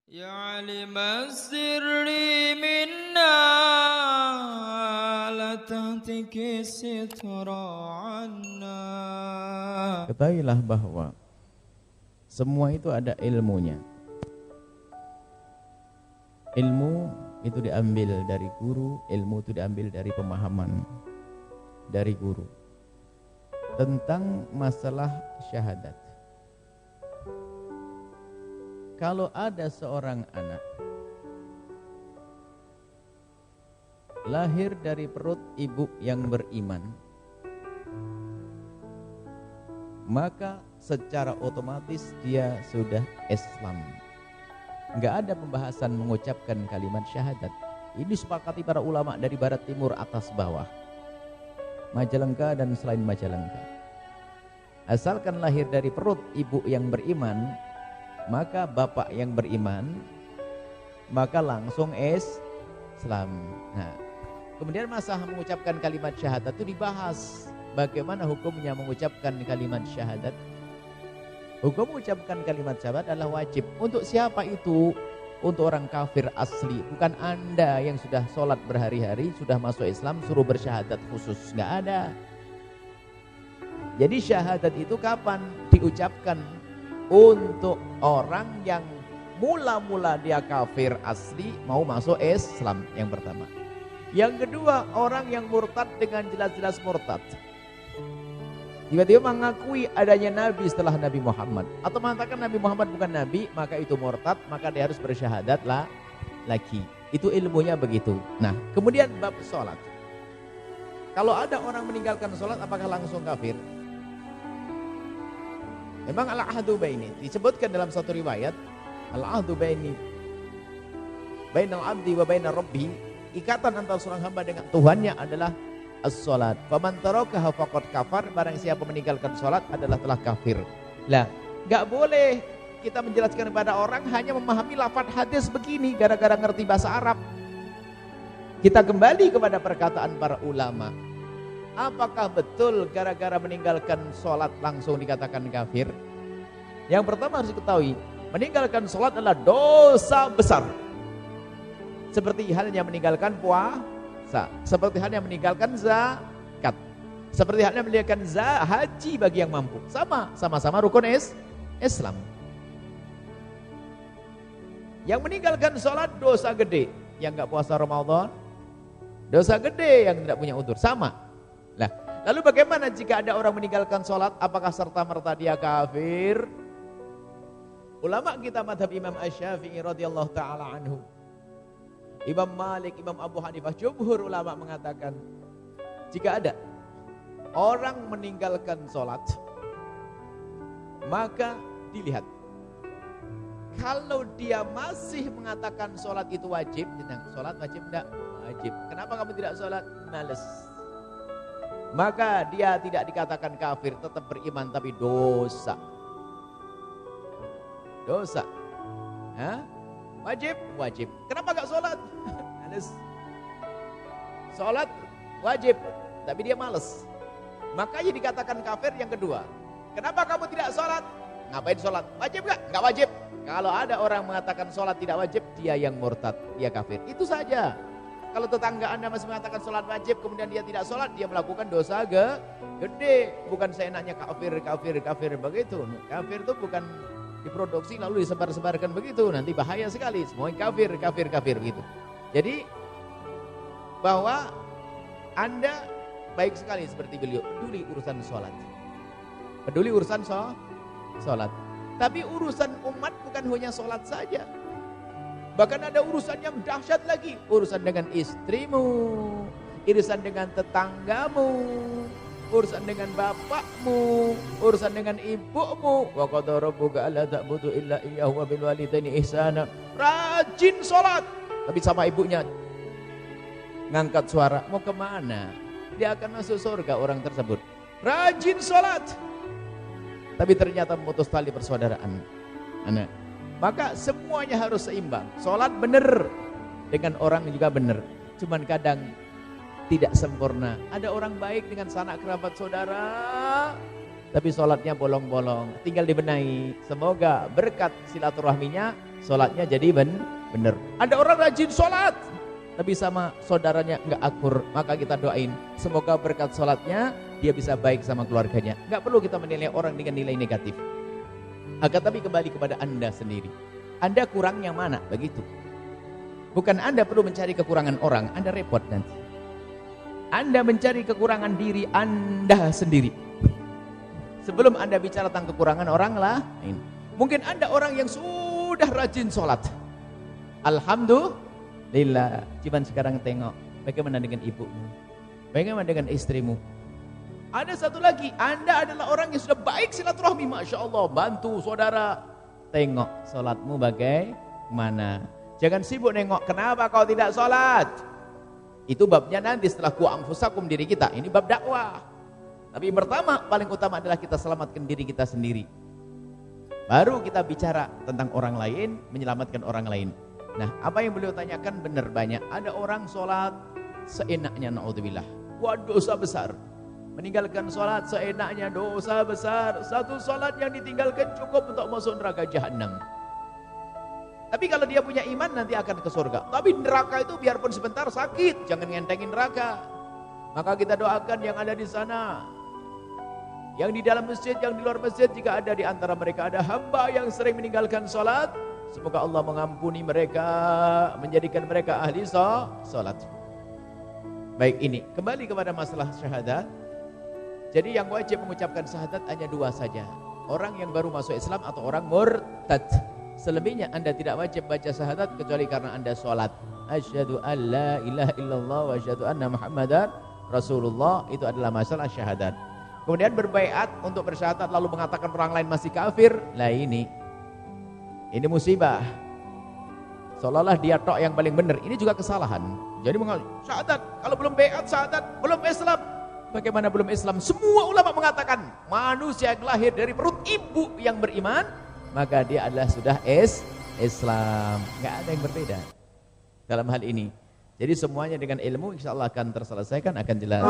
يا عالم السر منا لا تهتك الستر عنا. Ketahuilah bahwa semua itu ada ilmunya. Ilmu itu diambil dari guru, ilmu itu diambil dari pemahaman dari guru tentang masalah syahadat. Kalau ada seorang anak lahir dari perut ibu yang beriman, maka secara otomatis dia sudah Islam. Enggak ada pembahasan mengucapkan kalimat syahadat. Ini disepakati para ulama dari barat timur atas bawah, Majalengka dan selain Majalengka. Asalkan lahir dari perut ibu yang beriman, maka bapak yang beriman, maka langsung Islam. Nah, kemudian masalah mengucapkan kalimat syahadat itu dibahas. Bagaimana hukumnya mengucapkan kalimat syahadat? Hukum mengucapkan kalimat syahadat adalah wajib. Untuk siapa itu? Untuk orang kafir asli. Bukan Anda yang sudah sholat berhari-hari, sudah masuk Islam, suruh bersyahadat khusus. Nggak ada. Jadi syahadat itu kapan diucapkan? Untuk orang yang mula-mula dia kafir asli mau masuk Islam, yang pertama. Yang kedua, orang yang murtad dengan jelas-jelas murtad. Tiba-tiba mengakui adanya Nabi setelah Nabi Muhammad, atau mengatakan Nabi Muhammad bukan Nabi, maka itu murtad, maka dia harus bersyahadat lagi. Itu ilmunya begitu. Nah, kemudian bab sholat. Kalau ada orang meninggalkan sholat, apakah langsung kafir? Memang al-ahdu baini disebutkan dalam satu riwayat, al-ahdu baini bainal abdi wa bainar rabbi, ikatan antara seorang hamba dengan Tuhannya adalah as-salat. Faman tarakaha faqad kafar, barang siapa meninggalkan salat adalah telah kafir. Lah, enggak boleh kita menjelaskan kepada orang hanya memahami lafaz hadis begini gara-gara ngerti bahasa Arab. Kita kembali kepada perkataan para ulama. Apakah betul gara-gara meninggalkan sholat langsung dikatakan kafir? Yang pertama harus diketahui, meninggalkan sholat adalah dosa besar. Seperti halnya meninggalkan puasa, seperti halnya meninggalkan zakat, seperti halnya meninggalkan haji bagi yang mampu. Sama-sama rukun Islam. Yang meninggalkan sholat dosa gede, yang nggak puasa Ramadan, dosa gede yang tidak punya udzur, sama. Nah, lalu bagaimana jika ada orang meninggalkan sholat, apakah serta-merta dia kafir? Ulama kita madhab Imam Asy-Syafi'i radhiyallahu ta'ala anhu, Imam Malik, Imam Abu Hanifah, jumhur ulama mengatakan, jika ada orang meninggalkan sholat, maka dilihat. Kalau dia masih mengatakan sholat itu wajib, sholat wajib enggak? Wajib. Kenapa kamu tidak sholat? Males. Maka dia tidak dikatakan kafir, tetap beriman tapi dosa. Dosa. Hah? Wajib? Wajib. Kenapa gak sholat? Males. Sholat wajib, tapi dia males. Makanya dikatakan kafir yang kedua. Kenapa kamu tidak sholat? Ngapain sholat? Wajib gak? Gak wajib. Kalau ada orang mengatakan sholat tidak wajib, dia yang murtad, dia kafir. Itu saja. Kalau tetangga Anda masih mengatakan sholat wajib, kemudian dia tidak sholat, dia melakukan dosa gede. Bukan seenaknya kafir begitu. Kafir itu bukan diproduksi lalu disebar-sebarkan begitu. Nanti bahaya sekali. Semuanya kafir begitu. Jadi bahwa Anda baik sekali seperti beliau, peduli urusan sholat. Peduli urusan sholat. Tapi urusan umat bukan hanya sholat saja. Bahkan ada urusan yang dahsyat lagi. Urusan dengan istrimu, urusan dengan tetanggamu, urusan dengan bapakmu, urusan dengan ibumu. Wa qad rabbuka alla ta'budu illa iyyahu wa bil walidaini ihsana. Rajin sholat, tapi sama ibunya ngangkat suara. Mau kemana? Dia akan masuk surga orang tersebut. Rajin sholat, tapi ternyata memutus tali persaudaraan. Anak. Maka semuanya harus seimbang. Sholat benar dengan orang juga benar. Cuman kadang tidak sempurna. Ada orang baik dengan sanak kerabat saudara, tapi sholatnya bolong-bolong, tinggal dibenahi. Semoga berkat silaturahminya, sholatnya jadi benar. Ada orang rajin sholat, tapi sama saudaranya nggak akur, maka kita doain semoga berkat sholatnya dia bisa baik sama keluarganya. Nggak perlu kita menilai orang dengan nilai negatif. Akan tapi kembali kepada Anda sendiri. Anda kurang yang mana? Begitu. Bukan Anda perlu mencari kekurangan orang, Anda repot nanti. Anda mencari kekurangan diri Anda sendiri. Sebelum Anda bicara tentang kekurangan orang lain. Mungkin Anda orang yang sudah rajin sholat. Alhamdulillah. Cuman sekarang tengok bagaimana dengan ibumu, bagaimana dengan istrimu. Ada satu lagi, Anda adalah orang yang sudah baik silaturahmi, Masya Allah, bantu saudara. Tengok sholatmu bagaimana. Jangan sibuk nengok kenapa kau tidak sholat. Itu babnya nanti setelah ku anfusakum, diri kita. Ini bab dakwah. Tapi pertama, paling utama adalah kita selamatkan diri kita sendiri. Baru kita bicara tentang orang lain, menyelamatkan orang lain. Nah, apa yang beliau tanyakan benar banyak. Ada orang sholat seenaknya, na'udzubillah. Wah, dosa besar. Meninggalkan sholat seenaknya, dosa besar. Satu sholat yang ditinggalkan cukup untuk masuk neraka jahanam. Tapi kalau dia punya iman nanti akan ke surga. Tapi neraka itu biarpun sebentar sakit, jangan ngentengin neraka. Maka kita doakan yang ada di sana, yang di dalam masjid, yang di luar masjid, jika ada di antara mereka ada hamba yang sering meninggalkan sholat, semoga Allah mengampuni mereka, menjadikan mereka ahli sholat. Baik, ini kembali kepada masalah syahadat. Jadi yang wajib mengucapkan syahadat hanya dua saja. Orang yang baru masuk Islam atau orang murtad. Selebihnya Anda tidak wajib baca syahadat kecuali karena Anda sholat. Asyhadu an la ilaha illallah wa asyhadu anna Muhammadar Rasulullah. Itu adalah masalah syahadat. Kemudian berbaiat untuk bersyahadat lalu mengatakan orang lain masih kafir. Lah ini musibah. Seolah-olah dia tok yang paling benar. Ini juga kesalahan. Jadi syahadat, kalau belum baiat syahadat, belum Islam. Bagaimana belum Islam? Semua ulama mengatakan manusia yang lahir dari perut ibu yang beriman, maka dia adalah sudah Islam. Nggak ada yang berbeda dalam hal ini. Jadi semuanya dengan ilmu insya Allah akan terselesaikan, akan jelas.